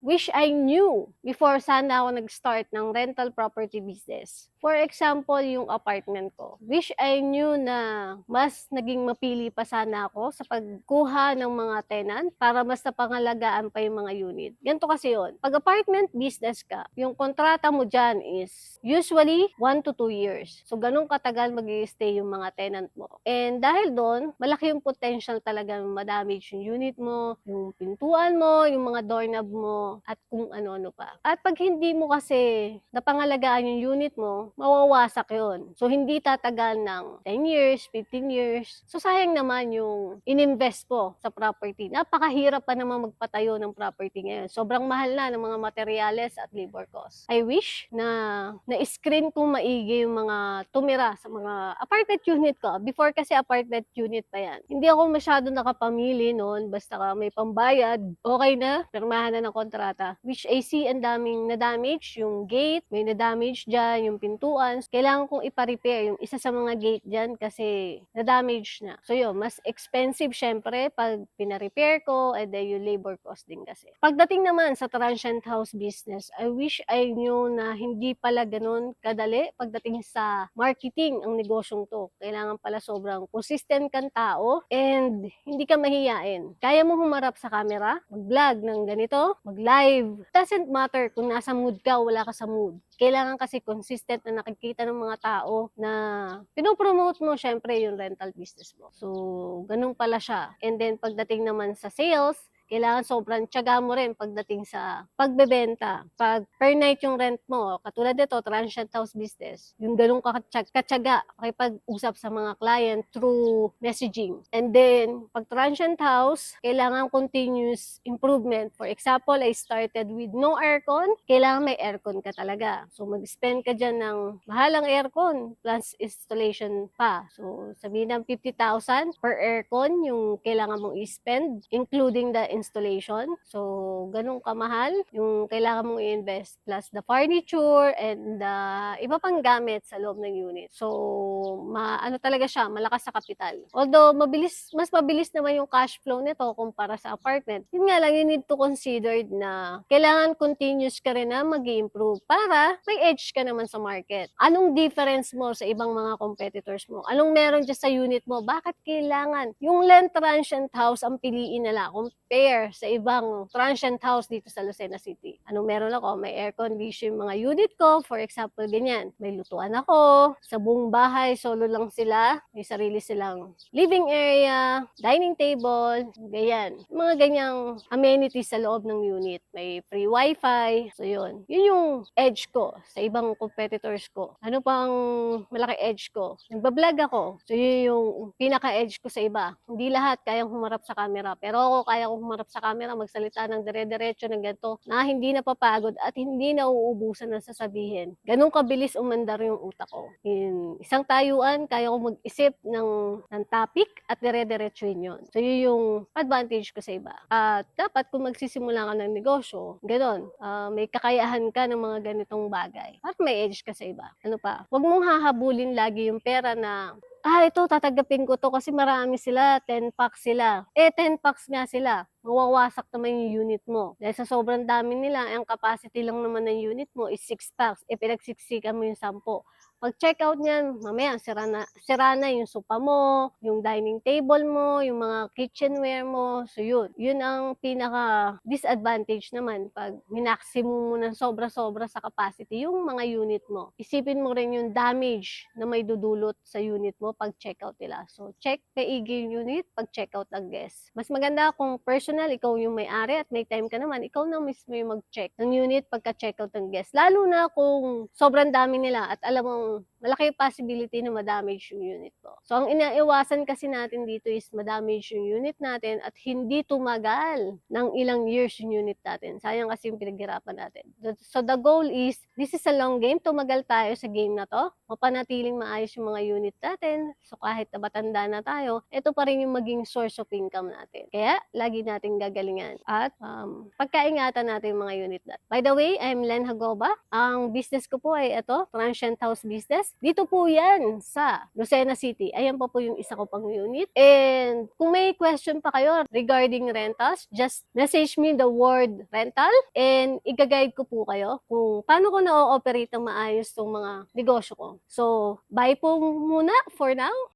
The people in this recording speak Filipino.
wish I knew before sana ako nag-start ng rental property business. For example, yung apartment ko. Wish I knew na mas naging mapili pa sana ako sa pagkuha ng mga tenant para mas napangalagaan pa yung mga unit. Ganito kasi yun. Pag apartment business ka, yung kontrata mo dyan is usually 1 to 2 years. So, ganun katagal mag-i-stay yung mga tenant mo. And dahil doon, malaki yung potential talaga ma-damage yung unit mo, yung pintuan mo, yung mga doorknob mo, at kung ano-ano pa. At pag hindi mo kasi napangalagaan yung unit mo, mawawasak yun. So, hindi tatagal ng 10 years, 15 years. So, sayang naman yung ininvest po sa property. Napakahirap pa naman magpatayo ng property ngayon. Sobrang mahal na ng mga materyales at labor costs. I wish na na-screen kong maigi yung mga tumira sa mga apartment unit ko. Before kasi apartment unit pa yan. Hindi ako masyado nakapamili noon. Basta ka may pambayad, okay na, pirmahan na ng kontrata. Which I see ang daming na-damage. Yung gate, may na-damage dyan, yung pintuan. Kailangan kong ipa-repair yung isa sa mga gate dyan kasi na-damage na. So yun, mas expensive syempre pag pina-repair ko, and then yung labor cost din kasi. Pagdating naman sa transient house business, I wish I knew na hindi pala ganun kadali pagdating sa marketing ang negosyong to. Kailangan pala sobrang consistent kang tao and hindi ka mahiyain. Kaya mo humarap sa camera, mag-vlog ng ganito, mag-live. Doesn't matter kung nasa mood ka o wala ka sa mood. Kailangan kasi consistent na nakikita ng mga tao na pinopromote mo syempre yung rental business mo. So, ganun pala siya. And then, pagdating naman sa sales, kailangan sobrang tiyaga mo rin pagdating sa pagbebenta. Pag per night yung rent mo, katulad nito, transient house business, yung ganun katyaga pakipag-usap sa mga client through messaging. And then, pag transient house, kailangan continuous improvement. For example, I started with no aircon, kailangan may aircon ka talaga. So, mag-spend ka dyan ng mahalang aircon plus installation pa. So, sabihin ng 50,000 per aircon yung kailangan mong i-spend, including the installation. So, ganun kamahal yung kailangan mong i-invest plus the furniture and the iba pang gamit sa loob ng unit. So, ano talaga siya, malakas sa kapital. Although, mas mabilis naman yung cash flow nito kumpara sa apartment. Yun nga lang, you need to consider na kailangan continuous ka rin na mag-improve para may edge ka naman sa market. Anong difference mo sa ibang mga competitors mo? Anong meron dyan sa unit mo? Bakit kailangan yung land transient house ang piliin nila compare sa ibang transient house dito sa Lucena City? Anong meron ako? May air condition mga unit ko. For example, ganyan. May lutuan ako. Sa buong bahay, solo lang sila. May sarili silang living area, dining table, ganyan. Mga ganyang amenities sa loob ng unit. May free wifi. So, yun. Yun yung edge ko sa ibang competitors ko. Ano pang malaki edge ko? Nagbablog ako. So, yun yung pinaka-edge ko sa iba. Hindi lahat kayang humarap sa camera. Pero ako kaya kong humarap sa camera, magsalita ng dire-diretso ng ganito na hindi napapagod at hindi nauubusan ng sasabihin. Ganun kabilis umandar yung utak ko. Isang tayuan, kaya ko mag-isip ng topic at dire-diretsuhin yun. So, yun yung advantage ko sa iba. At dapat kung magsisimula ka ng negosyo, ganun, may kakayahan ka ng mga ganitong bagay. At may edge ka sa iba. Ano pa? Huwag mong hahabulin lagi yung pera na ito, tatanggapin ko to kasi marami sila, 10 packs sila. 10 packs nga sila. Mawawasak naman yung unit mo. Dahil sa sobrang dami nila, ang capacity lang naman ng unit mo is 6 packs. Pinagsiksikan mo yung 10. Pag check out niyan, mamaya sira na yung sofa mo, yung dining table mo, yung mga kitchenware mo. So yun ang pinaka disadvantage naman pag minaksimum mo ng sobra-sobra sa capacity yung mga unit mo. Isipin mo rin yung damage na may dudulot sa unit mo pag check out nila. So check kaigi yung unit pag check out ng guest. Mas maganda kung personal, ikaw yung may-ari at may time ka naman, ikaw na mismo yung mag-check ng unit pagka check out ng guest. Lalo na kung sobrang dami nila at alam mong malaki yung possibility na ma-damage yung unit mo. So, ang inaiwasan kasi natin dito is ma-damage yung unit natin at hindi tumagal ng ilang years yung unit natin. Sayang kasi yung pinaghirapan natin. So, the goal is, this is a long game. Tumagal tayo sa game na to. Mapanatiling maayos yung mga unit natin. So, kahit nabatanda na tayo, ito pa rin yung maging source of income natin. Kaya, lagi natin gagalingan. At, pagkaingatan natin yung mga unit natin. By the way, I'm Len Hagoba. Ang business ko po ay ito, transient house business. business, dito po yan sa Lucena City. Ayan po yung isa ko pang unit. And kung may question pa kayo regarding rentals, just message me the word rental and i-guide ko po kayo kung paano ko na-ooperate ng maayos tong mga negosyo ko. So, bye po muna for now.